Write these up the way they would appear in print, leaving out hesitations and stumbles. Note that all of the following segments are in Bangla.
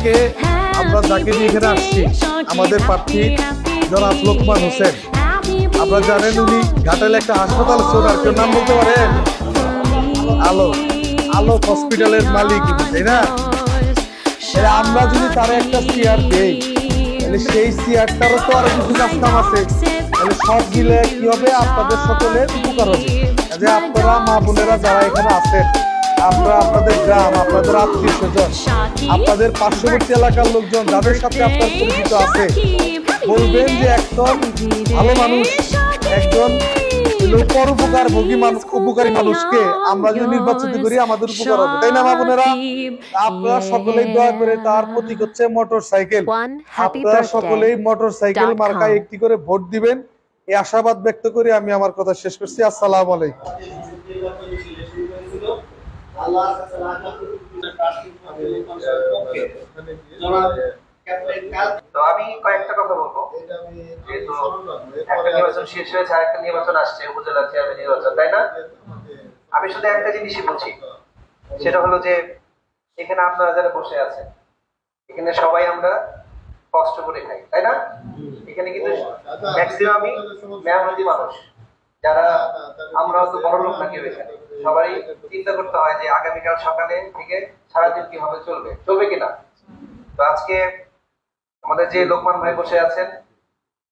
আজকে আমরা যাকে নিয়ে এখানে আসছি আমাদের প্রার্থী জনাব লোকমান হোসেন। আপনারা জানেন উনি ঘাটালে একটা হাসপাতাল আছে, ওনার কেউ নাম বলতে পারেন? আলো আলো হসপিটালের মালিক, তাই না? আমরা যদি তার একটা চেয়ার দেই তাহলে সেই চেয়ারটারও তো আরো কিছু কাজ কাম আছে, তাহলে সব মিলে কি হবে, আপনাদের সকলের উপকার হবে। যে আপনারা মা বোনেরা যারা এখানে আছেন, আপনারা আপনাদের গ্রাম, আপনাদের আত্মীয় স্বজন, আপনাদের পার্শ্ববর্তী এলাকার লোকজন যাদের সাথে আপনার পরিচিত আছে, বলবেন যে একজন ভালো মানুষ, একজন পরোপকারভোগী মানুষ, উপকারী মানুষকে আমরা যদি নির্বাচিত করি আমাদের উপকার হবে, তাই না মা বোনেরা? আপনারা সকলেই দয়া করে তার প্রতীক হচ্ছে মোটর সাইকেল, আপনারা সকলেই মোটর সাইকেল মার্কায় একটি করে ভোট দিবেন, এই আশাবাদ ব্যক্ত করে আমি আমার কথা শেষ করছি। আসসালামু আলাইকুম। তো আমি কয়েকটা কথা বলবো। একটা নির্বাচন শেষ হয়েছে, আরেকটা নির্বাচন আসছে, উপজেলা চেয়ারম্যান নির্বাচন, তাই না? আমি শুধু একটা জিনিসই বলছি, সেটা হলো যে এখানে আপনারা যারা বসে আছেন, এখানে সবাই আমরা কষ্ট করে খাই, তাই না? এখানে কিন্তু ম্যাক্সিমামই মেহনতি মানুষ, যারা আমরা তো বড় লোক না কেউ, এখানে সবাই চিন্তা করতে হয় যে আগামীকাল সকালে থেকে সারাদিন কিভাবে চলবে কিনা। তো আজকে আমাদের যে লোকমান ভাই বসে আছেন,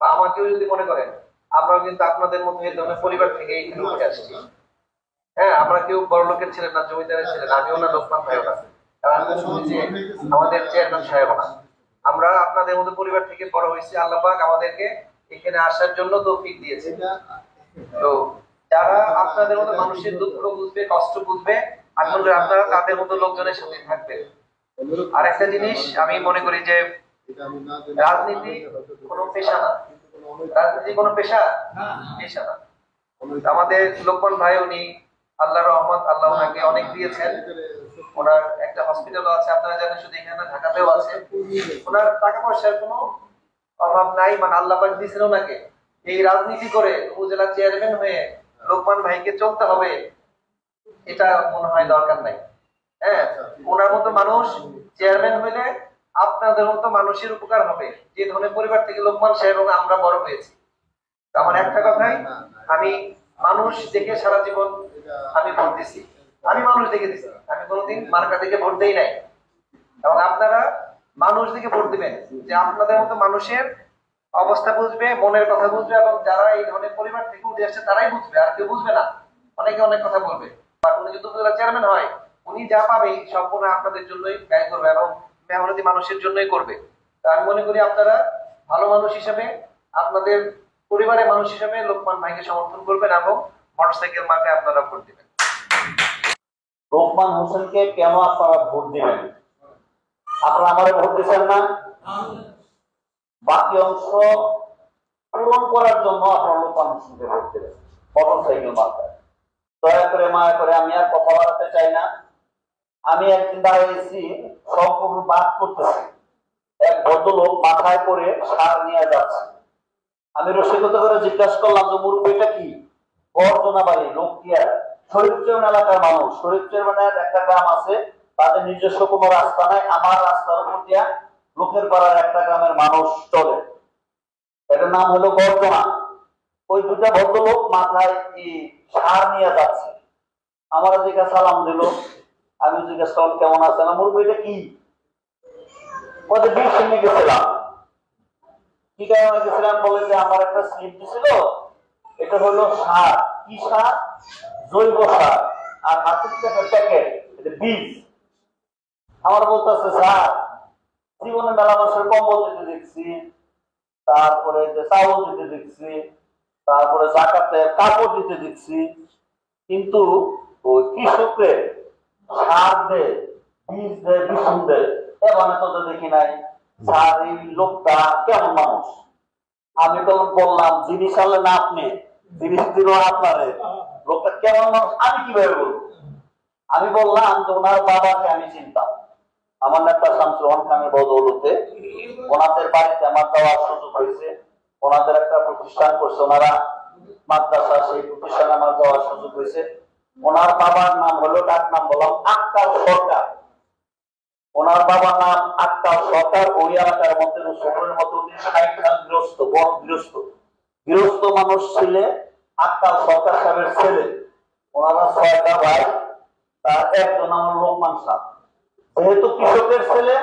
বা আমাকেও যদি মনে করেন, আমরাও কিন্তু আপনাদের মধ্যে এই ধরনের পরিবার থেকে এখানে উঠে আসছি। হ্যাঁ, আমরা কেউ বড় লোকের ছিলেন না, জমিদারের ছিলেন, আমিও না, লোকমান ভাইও না, আমাদের চেয়ারম্যান সাহেব না। আমরা আপনাদের মধ্যে পরিবার থেকে বড় হয়েছি। আল্লাহ পাক আমাদেরকে এখানে আসার জন্য তৌফিক দিয়েছে। তো যারা আপনাদের মতো মানুষের দুঃখ বুঝবে, কষ্ট বুঝবে, আমি বলবো আপনারা তাদের মতো লোকজনের সাথে থাকবেন। আর একটা জিনিস আমি মনে করি যে রাজনীতি কোনো পেশা না, রাজনীতি কোনো পেশা না। আমাদের লোকমান ভাই, উনি আল্লাহর রহমত, আল্লাহ ওনাকে অনেক দিয়েছেন। ওনার একটা হসপিটালও আছে, আপনারা জানেন, শুধু এখানে ঢাকাতেও আছে। ওনার টাকা পয়সার কোনো অভাব নাই, মানে আল্লাহ পাক দিয়েছেন ওনাকে। এই রাজনীতি করে উপজেলা চেয়ারম্যান হয়ে লোকমান ভাইকে চলতে হবে, এটা মনে হয় দরকার নাই। হ্যাঁ, ওনার মতো মানুষ চেয়ারম্যান হইলে আপনাদের মতো মানুষের উপকার হবে, যে ধরনের পরিবার থেকে লোকমান সাহেব এবং আমরা বড় হয়েছি। আমার একটা কথাই, আমি মানুষ দেখে সারা জীবন আমি ভোট দিছি, আমি মানুষ দেখে দিছি, আমি কোনোদিন মার্কা দেখে ভোট দেই নাই। এবং আপনারা মানুষ দেখে ভোট দিবেন, যে আপনাদের মতো মানুষের অবস্থা বুঝবে, মনের কথা বুঝবে, এবং যারা এই ধরনের পরিবার থেকে উঠে আসছে তারাই বুঝবে, আর কেউ বুঝবে না। অনেকে অনেক কথা বলবে, আর উনি যদি উপজেলা চেয়ারম্যান হয়, উনি যা পাবে সম্পূর্ণ আপনাদের জন্যই ব্যয় করবে এবং মেহনতি মানুষের জন্যই করবে। আমি মনে করি আপনারা ভালো মানুষ হিসেবে, আপনাদের পরিবারের মানুষ হিসেবে লোকমান ভাইকে সমর্থন করবেন এবং মোটরসাইকেল মার্কায় আপনারা ভোট দিবেন। লোকমান হোসেনকে কেন আপনারা ভোট দিবেন? আপনারা আমাদের ভোট দিচ্ছেন না, বাকি অংশ পূরণ করার জন্য আপনারা লোকমান হোসেনকে ভোট দেবেন মোটরসাইকেল মার্কায়। দয়া করে, মায়া করে, আমি আর কথা বাড়াতে চাই না। আমি একদিন দাঁড়িয়েছি, সম্পূর্ণ বাদ করতেছি, এক ভদ্রলোক মাথায় করে সার নিয়ে যাচ্ছে। আমি রসিকতা করে জিজ্ঞাসা করলাম যে মুরব্বীটা কি? বর্জনা বাড়ি, লোকিয়া, শরীফ চেয়ারম্যান এলাকার মানুষ। শরীফ চেয়ারম্যানের একটা গ্রাম আছে, তাদের নিজস্ব কোনো রাস্তা নাই, আমার রাস্তার উপর দিয়া লোকের পাড়ার একটা গ্রামের মানুষ চলে, এটার নাম হলো বর্জনা। ওই দুটা ভদ্রলোক মাথায় সার নিয়ে যাচ্ছে, আমার দিকে সালাম দিল। আমি জিজ্ঞেস করলাম কেমন আছেন? মুরব্বীটা কি? ওদের বিষ নিয়ে গেছিলাম। কি কারণে গেছিলাম? বলে যে আমার একটা স্লিপ দিছিল, এটা হলো সার। কি সার? জৈব সার। আর হাতের একটা প্যাকেট, এটা বীজ। আমার বলতেছে, স্যার, জীবনে মেলা মানুষের কম্বল দিতে দেখছি, তারপরে যে চাউল দিতে দেখছি, তারপরে জাকাতের কাপড় দিতে দেখছি, কিন্তু ওই কৃষকের সার দেয়, বীজ দেয়, বিছুন দেয়, এভাবে তো দেখি নাই। স্যার, এই লোকটা কেমন মানুষ? আমি তখন বললাম, জিনিস আনলে না আপনি, জিনিস দিল আপনারে, লোকটা কেমন মানুষ আমি কিভাবে বলবো? আমি বললাম যে ওনার বাবাকে আমি চিনতাম, আমার নেতা শামসুর রহমান খানের বদৌলতে ওনাদের বাড়িতে আমার যাওয়ার সুযোগ হয়েছে। ওনাদের একটা প্রতিষ্ঠান করছে ওনারা, মাদ্রাসা, সেই প্রতিষ্ঠানে আমার যাওয়ার সুযোগ হয়েছে। ওনার বাবার নাম হলো, ডাক নাম বললাম, আক্তার সরকার। ওনার বাবার নাম আক্তার সরকার। ওই এলাকার মধ্যে শহরের মধ্যে উনি 60 খান গৃহস্থ, বড় গৃহস্থ গৃহস্থ মানুষ ছিলেন আক্তার সরকার সাহেবের ছেলে। ওনারা 6টা ভাই, তার একজন আমার লোকমান সাহেব। যেহেতু কৃষকের ছেলে,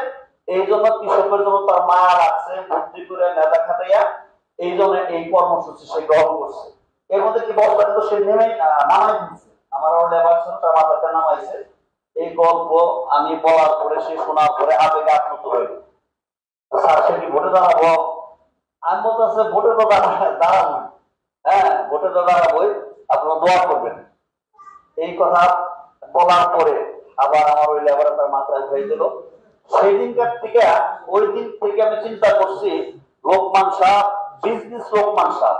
এই জন্য কৃষকের জন্য তার মা রাখছে বুদ্ধি করে নেতা খাটাইয়া, এই জন্য এই কর্মসূচি সে গ্রহণ করছে। এর মধ্যে কি বলবেন তো সে নামাই দিচ্ছে, আমার লেবার ছিল তার মাথাতে নামাইছে। এই গল্প আমি বলার পরে, সে শোনার পরে আবেগে আপ্লুত হইল। স্যার সে কি ভোটে দাঁড়াবো? আমি বলতেছে ভোটে তো দাঁড়াবো, হ্যাঁ ভোটে তো দাঁড়াবোই, আপনারা দোয়া করবেন। এই কথা বলার পরে আবার আমার ওই লেবারটার মাথায় হয়ে গেল। সেই দিনকার থেকে, ওই দিন থেকে আমি চিন্তা করছি, লোকমান সাহেব বিজনেস, লোকমান সাহেব,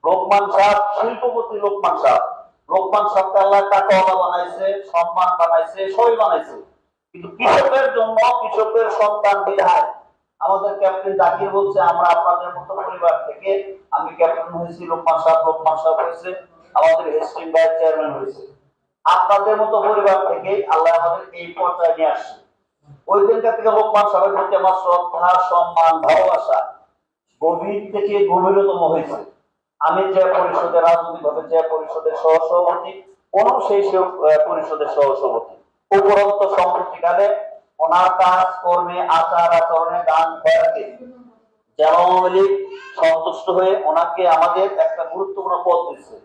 লোকমান সাহেব শিল্পপতি, লোকমান সাহেব, লোকমান সাহেবকে আল্লাহ টাকাওয়ালা বানাইছে, সম্মান বানাইছে, সবই বানাইছে। কিন্তু কৃষকের জন্য, কৃষকের সন্তান বিধায় আমাদের ক্যাপ্টেন জাকির বলছে, আমরা আপনাদের মতো পরিবার থেকে, আমি ক্যাপ্টেন হয়েছি, লোকমান সাহেব হয়েছে, আমাদের হেস্টিং ভাইস চেয়ারম্যান হয়েছে। আপনাদের মতো পরিবার থেকে আল্লাহ আমাদের এই পর্যায়ে নিয়ে আসছে। ওই দিনকার থেকে লোকমান সাহেবের প্রতি আমার শ্রদ্ধা, সম্মান, ভালোবাসা গভীর থেকে গভীরতম হয়েছে। আমি যে পরিষদের, রাজনৈতিকভাবে যে পরিষদের সহসভাপতি, কোন সেই পরিষদের সহসভাপতি, উপরন্ত সম্প্রতিকালে ওনার কাজ কর্মে, আচার আচরণে, গান খয়াতে আওয়ামী সন্তুষ্ট হয়ে ওনাকে আমাদের একটা গুরুত্বপূর্ণ পদ দিচ্ছে,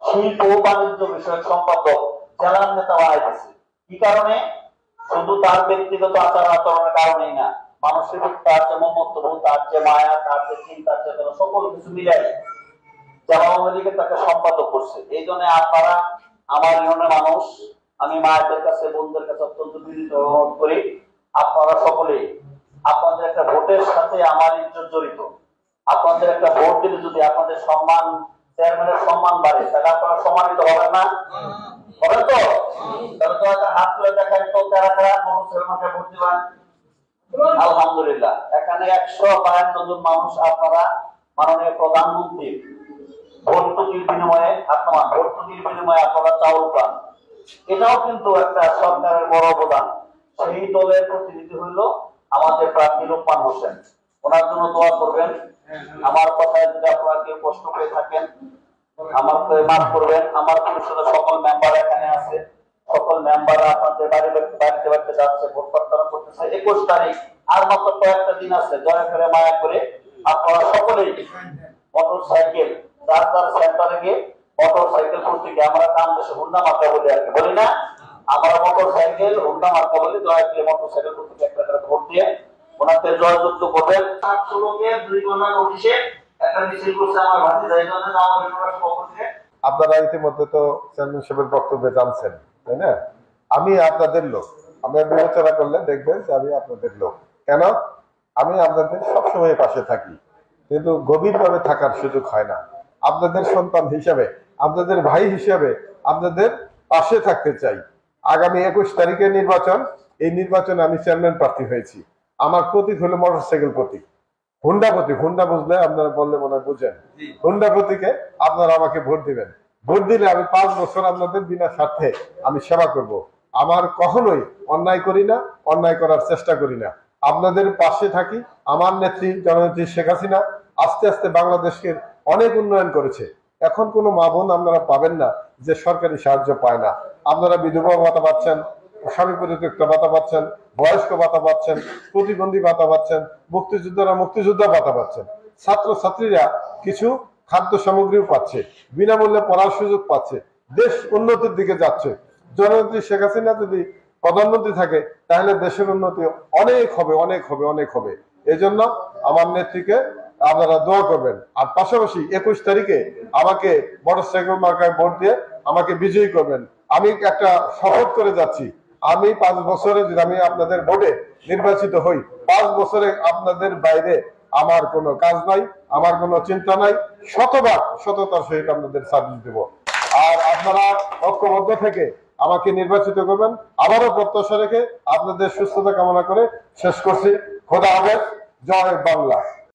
শিল্প ও বাণিজ্য বিষয়ক সম্পাদক, জেলার নেতা বানাই দিচ্ছে। কি কারণে? শুধু তার ব্যক্তিগত আচার আচরণের কারণেই না, মানুষের তার যে মমত্ব, তার যে মায়া, তার যে চিন্তা চেতনা, সকল কিছু মিলাই আওয়ামী লীগের তাকে সম্পাদক করছে। এই জন্য আপনারা, আমার ইউনিয়নের মানুষ, আমি মায়েদের কাছে, বোনদের কাছে অত্যন্ত বিনীত অনুরোধ করি, আপনারা সকলেই, আপনাদের একটা ভোটের সাথে আমার ইজ্জত জড়িত। আপনাদের একটা ভোট দিলে যদি আপনাদের সম্মান, চেয়ারম্যানের সম্মান বাড়ে, তাহলে আপনারা সম্মানিত হবেন না? হবেন তো? তাহলে তো একটা হাত তুলে দেখেন তো কারা কারা মুসলমানকে ভোট দিবেন। আলহামদুলিল্লাহ, এখানে 152 জন মানুষ আপনারা মাননীয় প্রধানমন্ত্রী ভর্তুকির বিনিময়ে, ভর্তুকির বিনিময়ে আপনারা চাউল পান। এটাও কিন্তু একটা সরকারের বড় অবদান। সেই দলের প্রতিনিধি হইল আমাদের প্রার্থী লোকমান হোসেন। ওনার জন্য দোয়া করবেন। আমার কথায় যদি আপনারা কেউ কষ্ট পেয়ে থাকেন, আমাকে মাফ করবেন। আমার পরিষদের সকল মেম্বার এখানে আছে, সকল মেম্বার আপনাদের বাড়িতে বাড়িতে যাচ্ছে, ভোট প্রার্থনা করতেছে। 21 তারিখ, আর মাত্র কয়েকটা দিন আছে। দয়া করে, মায়া করে আপনারা সকলেই মোটর সাইকেল, যার যার সেন্টারে গিয়ে মোটর সাইকেল প্রতীকে, আমরা কাম দেশে হুন্ডা মার্কা বলি আর কি, বলি না? আমরা মোটর সাইকেল হুন্ডা মার্কা বলি। দয়া করে মোটর সাইকেল প্রতীকে একটা করে ভোট দিয়ে ওনাকে জয়যুক্ত করবেন। 7 2 ঘন্টা নোটিশে একটা মিছিল করছে আমার ভাতিজা, এই জন্য আমাদের পক্ষ থেকে। আপনারা ইতিমধ্যে তো চেয়ারম্যান সাহেবের বক্তব্যে জানছেন, তাই না? আমি আপনাদের লোক, আমরা বিবেচনা করলে দেখবেন যে আমি আপনাদের লোক। কেন? আমি আপনাদের সবসময় পাশে থাকি, কিন্তু গভীরভাবে থাকার সুযোগ হয় না। আপনাদের সন্তান হিসাবে, আপনাদের ভাই হিসাবে আপনাদের পাশে থাকতে চাই। আগামী 21 তারিখে নির্বাচন, এই নির্বাচনে আমি চেয়ারম্যান প্রার্থী হয়েছি। আমার প্রতীক হলো মোটরসাইকেল প্রতীক, হুন্ডা প্রতীক। হুন্ডা বুঝলে আপনারা বললে মনে হয় বুঝেন। হুন্ডা প্রতীকে আপনারা আমাকে ভোট দিবেন। ভোট দিলে আমি 5 বছর আপনাদের বিনা স্বার্থে আমি সেবা করব। আমার কখনোই অন্যায় করি না, অন্যায় করার চেষ্টা করি না। আপনাদের পাশে থাকি। আমার নেত্রী জননেত্রী শেখ হাসিনা আস্তে আস্তে বাংলাদেশকে অনেক উন্নয়ন করেছে। এখন কোনো মা বোন আপনারা পাবেন না যে সরকারি সাহায্য পায় না। আপনারা বিধবা ভাতা পাচ্ছেন, স্বামী পরিত্যক্ত ভাতা পাচ্ছেন, বয়স্ক ভাতা পাচ্ছেন, প্রতিবন্ধী ভাতা পাচ্ছেন, মুক্তিযোদ্ধারা মুক্তিযোদ্ধা ভাতা পাচ্ছেন, ছাত্র ছাত্রীরা কিছু খাদ্য সামগ্রীও পাচ্ছে, বিনামূল্যে পড়ার সুযোগ পাচ্ছে। দেশ উন্নতির দিকে যাচ্ছে। জননেত্রী শেখ হাসিনা যদি প্রধানমন্ত্রী থাকে তাহলে দেশের উন্নতি অনেক হবে, অনেক হবে, অনেক হবে। এই জন্য আমার নেত্রীকে আপনারা দোয়া করবেন। আর পাশাপাশি 21 তারিখে আমাকে মোটরসাইকেল মার্কায় ভোট দিয়ে আমাকে বিজয়ী করবেন। আমি একটা শপথ করে যাচ্ছি, আমি 5 বছরে যদি আমি আপনাদের ভোটে নির্বাচিত হই, 5 বছরে আপনাদের বাইরে আমার কোনো কাজ নাই, আমার কোনো চিন্তা নাই। শতভাগ সততার সহিত আপনাদের সার্ভিস দেব। আর আপনারা ঐক্যবদ্ধ থেকে আমাকে নির্বাচিত করবেন। আবারও প্রত্যাশা রেখে আপনাদের সুস্থতা কামনা করে শেষ করছি। খোদা হাফেজ। জয় বাংলা।